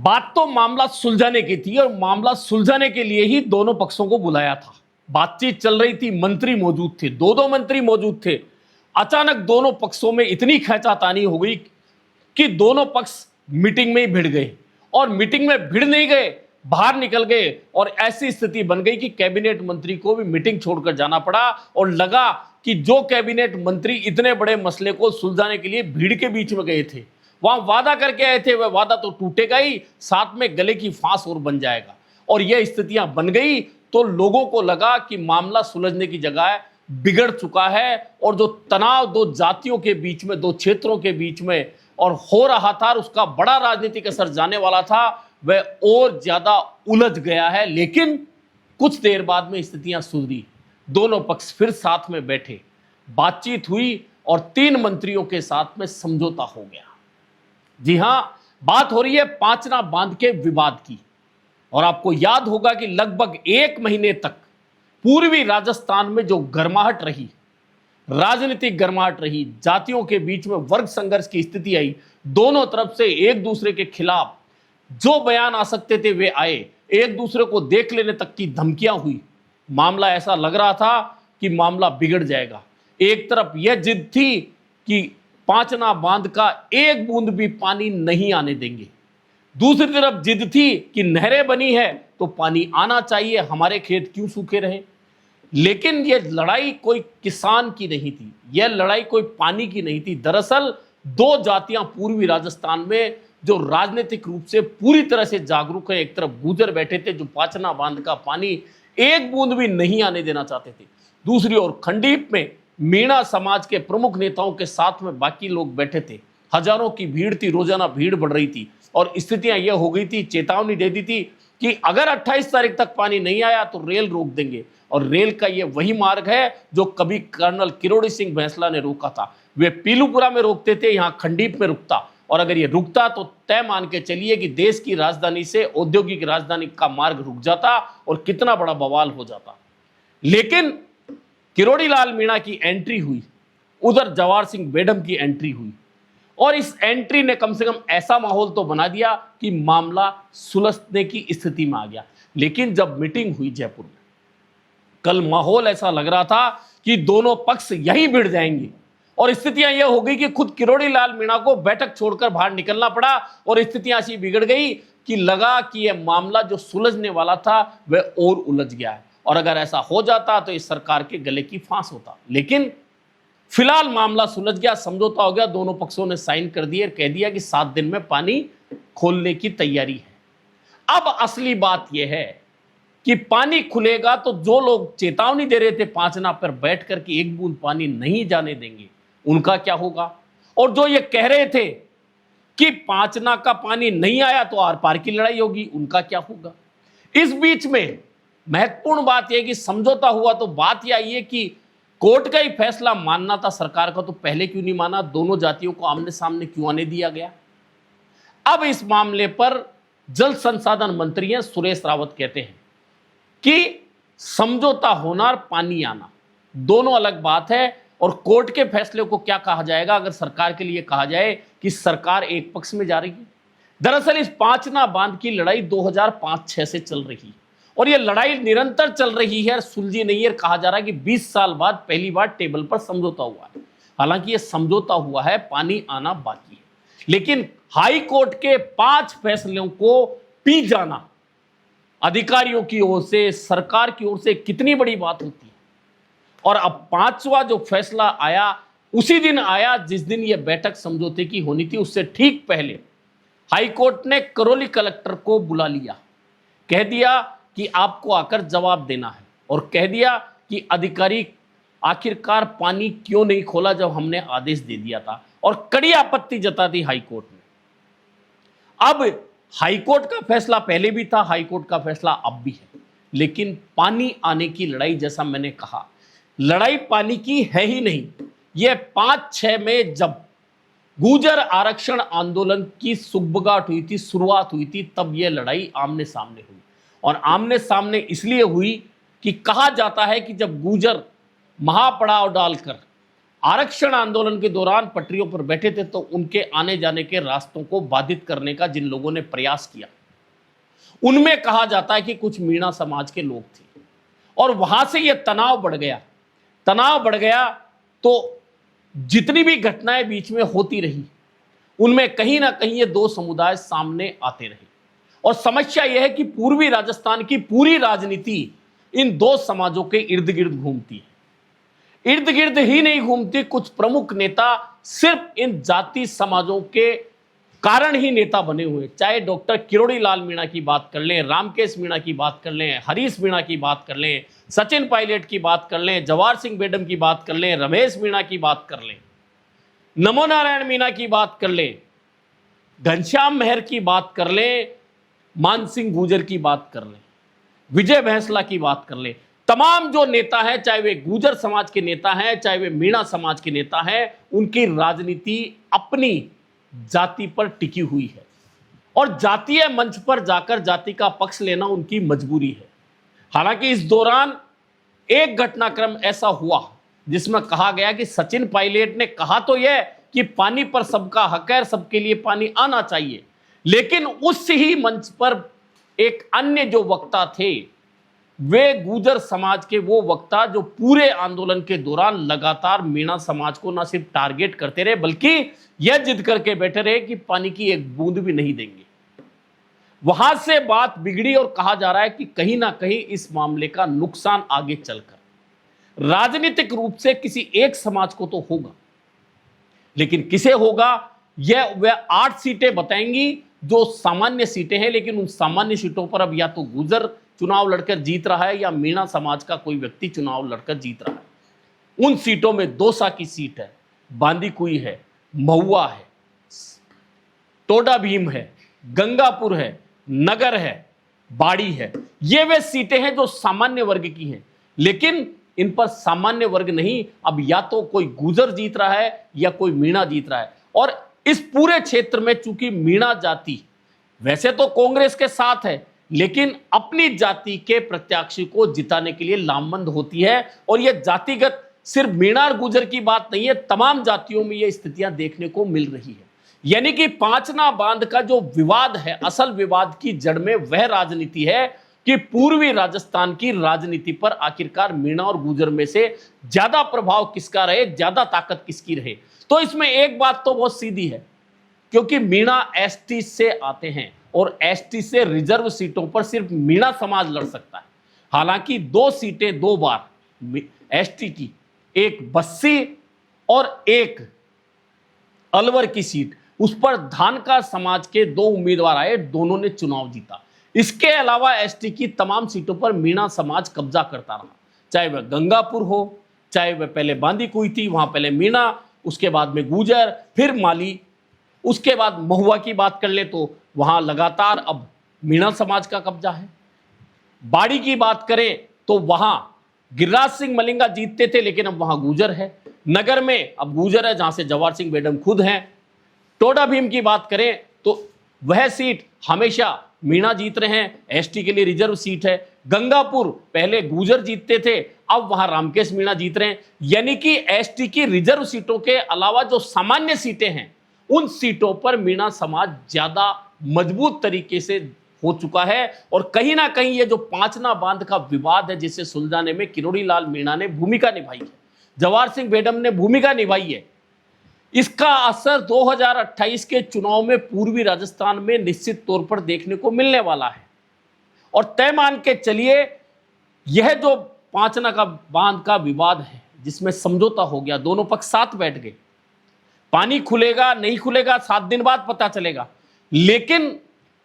बात तो मामला सुलझाने की थी और मामला सुलझाने के लिए ही दोनों पक्षों को बुलाया था। बातचीत चल रही थी, मंत्री मौजूद थे, दो मंत्री मौजूद थे। अचानक दोनों पक्षों में इतनी खींचातानी हो गई कि दोनों पक्ष मीटिंग में ही भिड़ गए, और मीटिंग में भिड़ नहीं गए, बाहर निकल गए, और ऐसी स्थिति बन गई कि कैबिनेट मंत्री को भी मीटिंग छोड़कर जाना पड़ा। और लगा कि जो कैबिनेट मंत्री इतने बड़े मसले को सुलझाने के लिए भीड़ के बीच में गए थे, वहां वादा करके आए थे, वह वादा तो टूटेगा ही, साथ में गले की फांस और बन जाएगा। और यह स्थितियां बन गई तो लोगों को लगा कि मामला सुलझने की जगह बिगड़ चुका है, और जो तनाव दो जातियों के बीच में, दो क्षेत्रों के बीच में और हो रहा था, उसका बड़ा राजनीतिक असर जाने वाला था, वह और ज्यादा उलझ गया है। लेकिन कुछ देर बाद में स्थितियां सुधरी, दोनों पक्ष फिर साथ में बैठे, बातचीत हुई और 3 मंत्रियों के साथ में समझौता हो गया। जी हां, बात हो रही है पांचना बांध के विवाद की। और आपको याद होगा कि लगभग 1 महीने तक पूर्वी राजस्थान में जो गर्माहट रही, राजनीतिक गर्माहट रही, जातियों के बीच में वर्ग संघर्ष की स्थिति आई, दोनों तरफ से एक दूसरे के खिलाफ जो बयान आ सकते थे वे आए, एक दूसरे को देख लेने तक की धमकियां हुई। मामला ऐसा लग रहा था कि मामला बिगड़ जाएगा। एक तरफ यह जिद थी कि पांचना बांध का एक बूंद भी पानी नहीं आने देंगे, दूसरी तरफ जिद थी कि नहरें बनी है तो पानी आना चाहिए, हमारे खेत क्यों सूखे रहे। लेकिन यह लड़ाई कोई किसान की नहीं थी, यह लड़ाई कोई पानी की नहीं थी। दरअसल 2 जातियां पूर्वी राजस्थान में जो राजनीतिक रूप से पूरी तरह से जागरूक है, एक तरफ गुर्जर बैठे थे जो पांचना बांध का पानी एक बूंद भी नहीं आने देना चाहते थे, दूसरी ओर खंडीप में मीणा समाज के प्रमुख नेताओं के साथ में बाकी लोग बैठे थे। हजारों की भीड़ थी, रोजाना भीड़ बढ़ रही थी, और स्थितियां यह हो गई थी, चेतावनी दे दी थी कि अगर 28 तारीख तक पानी नहीं आया तो रेल रोक देंगे। और रेल का यह वही मार्ग है जो कभी कर्नल किरोड़ी सिंह बैंसला ने रोका था। वे पीलूपुरा में रोकते थे, यहां खंडीप में रुकता, और अगर यह रुकता तो तय मान के चलिए कि देश की राजधानी से औद्योगिक राजधानी का मार्ग रुक जाता और कितना बड़ा बवाल हो जाता। लेकिन किरोड़ी लाल मीणा की एंट्री हुई, उधर जवाहर सिंह बेडम की एंट्री हुई, और इस एंट्री ने कम से कम ऐसा माहौल तो बना दिया कि मामला सुलझने की स्थिति में आ गया। लेकिन जब मीटिंग हुई जयपुर में, कल माहौल ऐसा लग रहा था कि दोनों पक्ष यहीं भिड़ जाएंगे, और स्थितियां यह हो गई कि खुद किरोड़ी लाल मीणा को बैठक छोड़कर बाहर निकलना पड़ा, और स्थितियां ऐसी बिगड़ गई कि लगा कि यह मामला जो सुलझने वाला था वह और उलझ गया है, और अगर ऐसा हो जाता तो इस सरकार के गले की फांस होता। लेकिन फिलहाल मामला सुलझ गया, समझौता हो गया, दोनों पक्षों ने साइन कर दिए, कह दिया कि 7 दिन में पानी खोलने की तैयारी है। अब असली बात यह है कि पानी खुलेगा तो जो लोग चेतावनी दे रहे थे पांचना पर बैठ कर के एक बूंद पानी नहीं जाने देंगे, उनका क्या होगा? और जो ये कह रहे थे कि पांचना का पानी नहीं आया तो आर पार की लड़ाई होगी, उनका क्या होगा? इस बीच में महत्वपूर्ण बात यह कि समझौता हुआ तो बात यह आई है कि कोर्ट का ही फैसला मानना था सरकार का, तो पहले क्यों नहीं माना? दोनों जातियों को आमने सामने क्यों आने दिया गया? अब इस मामले पर जल संसाधन मंत्री हैं सुरेश रावत, कहते हैं कि समझौता होना और पानी आना दोनों अलग बात है, और कोर्ट के फैसले को क्या कहा जाएगा अगर सरकार के लिए कहा जाए कि सरकार एक पक्ष में जा रही है। दरअसल इस पांचना बांध की लड़ाई 2005-6 से चल रही है, और यह लड़ाई निरंतर चल रही है, सुलझी नहीं है। कहा जा रहा है कि 20 साल बाद पहली बार टेबल पर समझौता हुआ है। हालांकि यह समझौता हुआ है, पानी आना बाकी है, लेकिन हाई कोर्ट के 5 फैसलों को पी जाना अधिकारियों की ओर से, सरकार की ओर से कितनी बड़ी बात होती है। और अब 5वां जो फैसला आया उसी दिन आया जिस दिन यह बैठक समझौते की होनी थी। उससे ठीक पहले हाई कोर्ट ने करौली कलेक्टर को बुला लिया, कह दिया कि आपको आकर जवाब देना है, और कह दिया कि अधिकारी आखिरकार पानी क्यों नहीं खोला जब हमने आदेश दे दिया था, और कड़ी आपत्ति जता दी हाई कोर्ट ने। अब हाई कोर्ट का फैसला पहले भी था, हाई कोर्ट का फैसला अब भी है, लेकिन पानी आने की लड़ाई, जैसा मैंने कहा, लड़ाई पानी की है ही नहीं। यह 5-6 में जब गुर्जर आरक्षण आंदोलन की सुगबुगाहट हुई थी, शुरुआत हुई थी, तब यह लड़ाई आमने सामने हुई। और आमने सामने इसलिए हुई कि कहा जाता है कि जब गुर्जर महापड़ाव डालकर आरक्षण आंदोलन के दौरान पटरियों पर बैठे थे तो उनके आने जाने के रास्तों को बाधित करने का जिन लोगों ने प्रयास किया, उनमें कहा जाता है कि कुछ मीणा समाज के लोग थे, और वहां से यह तनाव बढ़ गया। तनाव बढ़ गया तो जितनी भी घटनाएं बीच में होती रही, उनमें कहीं ना कहीं ये दो समुदाय सामने आते रहे। और समस्या यह है कि पूर्वी राजस्थान की पूरी राजनीति इन दो समाजों के इर्द गिर्द घूमती है। इर्द गिर्द ही नहीं घूमती, कुछ प्रमुख नेता सिर्फ इन जाति समाजों के कारण ही नेता बने हुए। चाहे डॉक्टर किरोड़ी लाल मीणा की बात कर लें, रामकेश मीणा की बात कर लें, हरीश मीणा की बात कर लें, सचिन पायलट की बात कर लें, जवाहर सिंह बेडम की बात कर लें, रमेश मीणा की बात कर लें, नमो नारायण मीणा की बात कर लें, घनश्याम मेहर की बात कर लें, मान सिंह गुर्जर की बात कर लें, विजय भैंसला की बात कर लें, तमाम जो नेता हैं, चाहे वे गुर्जर समाज के नेता हैं, चाहे वे मीणा समाज के नेता हैं, उनकी राजनीति अपनी जाति पर टिकी हुई है और जातीय मंच पर जाकर जाति का पक्ष लेना उनकी मजबूरी है। हालांकि इस दौरान एक घटनाक्रम ऐसा हुआ जिसमें कहा गया कि सचिन पायलट ने कहा तो यह कि पानी पर सबका हक है, सबके लिए पानी आना चाहिए, लेकिन उस ही मंच पर एक अन्य जो वक्ता थे, वे गुर्जर समाज के वो वक्ता जो पूरे आंदोलन के दौरान लगातार मीणा समाज को न सिर्फ टारगेट करते रहे, बल्कि यह जिद करके बैठे रहे कि पानी की एक बूंद भी नहीं देंगे। वहां से बात बिगड़ी और कहा जा रहा है कि कहीं ना कहीं इस मामले का नुकसान आगे चलकर राजनीतिक रूप से किसी एक समाज को तो होगा, लेकिन किसे होगा यह वह 8 सीटें बताएंगी जो सामान्य सीटें हैं। लेकिन उन सामान्य सीटों पर अब या तो गुर्जर चुनाव लड़कर जीत रहा है या मीणा समाज का कोई व्यक्ति चुनाव लड़कर जीत रहा है। उन सीटों में दौसा की सीट है, बांदीकुई है, महुआ है, टोडा भीम है, गंगापुर है, नगर है, बाड़ी है। ये वे सीटें हैं जो सामान्य वर्ग की हैं, लेकिन इन पर सामान्य वर्ग नहीं, अब या तो कोई गुर्जर जीत रहा है या कोई मीणा जीत रहा है। और इस पूरे क्षेत्र में चूंकि मीणा जाति वैसे तो कांग्रेस के साथ है, लेकिन अपनी जाति के प्रत्याशी को जिताने के लिए लामबंद होती है। और यह जातिगत सिर्फ मीणा और गुर्जर की बात नहीं है, तमाम जातियों में यह स्थितियां देखने को मिल रही है। यानी कि पांचना बांध का जो विवाद है, असल विवाद की जड़ में वह राजनीति है कि पूर्वी राजस्थान की राजनीति पर आखिरकार मीणा और गुर्जर में से ज्यादा प्रभाव किसका रहे, ज्यादा ताकत किसकी रहे। तो इसमें एक बात तो बहुत सीधी है, क्योंकि मीणा एसटी से आते हैं और एसटी से रिजर्व सीटों पर सिर्फ मीणा समाज लड़ सकता है। हालांकि 2 सीटें 2 बार एसटी की, एक बस्सी और एक अलवर की सीट, उस पर धानका समाज के 2 उम्मीदवार आए, दोनों ने चुनाव जीता। इसके अलावा एसटी की तमाम सीटों पर मीणा समाज कब्जा करता रहा, चाहे वह गंगापुर हो, चाहे वह पहले बांदीकुई थी, वहां पहले मीणा, उसके बाद में गुर्जर, फिर माली, उसके बाद महुआ की बात कर ले तो वहां लगातार अब मीणा समाज का कब्जा है। बाड़ी की बात करें तो वहां गिरिराज सिंह मलिंगा जीतते थे, लेकिन अब वहां गुर्जर है। नगर में अब गुर्जर है, जहां से जवाहर सिंह बेडम खुद हैं। टोडा भीम की बात करें तो वह सीट हमेशा मीणा जीत रहे हैं, एसटी के लिए रिजर्व सीट है। गंगापुर पहले गुर्जर जीतते थे, अब वहां रामकेश मीणा जीत रहे हैं। यानी कि एसटी की रिजर्व सीटों के अलावा जो सामान्य सीटें हैं, उन सीटों पर मीणा समाज ज्यादा मजबूत तरीके से हो चुका है। और कहीं ना कहीं ये जो पांचना बांध का विवाद है, जिसे सुलझाने में किरोड़ी लाल मीणा ने भूमिका निभाई है, जवाहर सिंह बेडम ने भूमिका निभाई है, इसका असर 2028 के चुनाव में पूर्वी राजस्थान में निश्चित तौर पर देखने को मिलने वाला है। और तय मान के चलिए, यह जो पांचना का बांध का विवाद है, जिसमें समझौता हो गया, दोनों पक्ष साथ बैठ गए, पानी खुलेगा नहीं खुलेगा 7 दिन बाद पता चलेगा, लेकिन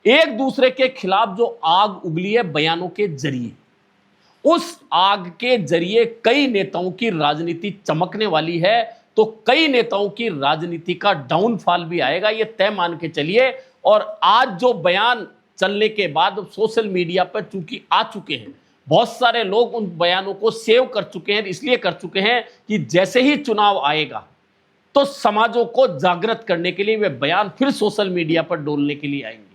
एक दूसरे के खिलाफ जो आग उगली है बयानों के जरिए, उस आग के जरिए कई नेताओं की राजनीति चमकने वाली है। तो कई नेताओं की राजनीति का डाउनफॉल भी आएगा, ये तय मान के चलिए। और आज जो बयान चलने के बाद सोशल मीडिया पर चूंकि आ चुके हैं, बहुत सारे लोग उन बयानों को सेव कर चुके हैं, इसलिए कर चुके हैं कि जैसे ही चुनाव आएगा तो समाजों को जागृत करने के लिए वे बयान फिर सोशल मीडिया पर डोलने के लिए आएंगे।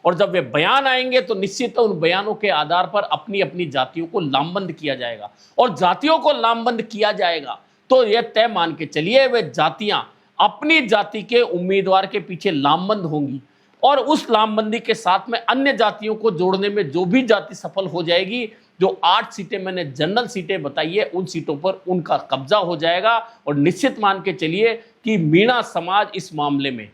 और जब वे बयान आएंगे तो निश्चित उन बयानों के आधार पर अपनी अपनी जातियों को लामबंद किया जाएगा। और जातियों को लामबंद किया जाएगा तो यह तय मान के चलिए, वे जातियां अपनी जाति के उम्मीदवार के पीछे लामबंद होंगी। और उस लामबंदी के साथ में अन्य जातियों को जोड़ने में जो भी जाति सफल हो जाएगी, जो 8 सीटें मैंने जनरल सीटें बताई है, उन सीटों पर उनका कब्जा हो जाएगा। और निश्चित मान के चलिए कि मीणा समाज इस मामले में,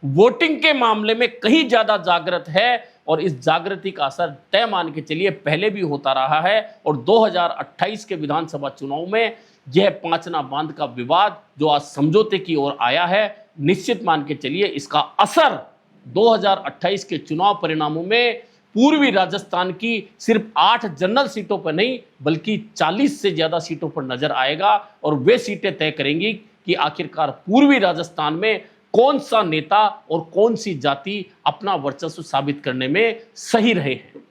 वोटिंग के मामले में कहीं ज्यादा जागृत है, और इस जागृति का असर तय मान के चलिए पहले भी होता रहा है। और 2028 के विधानसभा चुनाव में यह पांचना बांध का विवाद जो आज समझौते की ओर आया है, निश्चित मान के चलिए इसका असर 2028 के चुनाव परिणामों में पूर्वी राजस्थान की सिर्फ 8 जनरल सीटों पर नहीं बल्कि 40 से ज्यादा सीटों पर नजर आएगा। और वे सीटें तय करेंगी कि आखिरकार पूर्वी राजस्थान में कौन सा नेता और कौन सी जाति अपना वर्चस्व साबित करने में सही रहे हैं।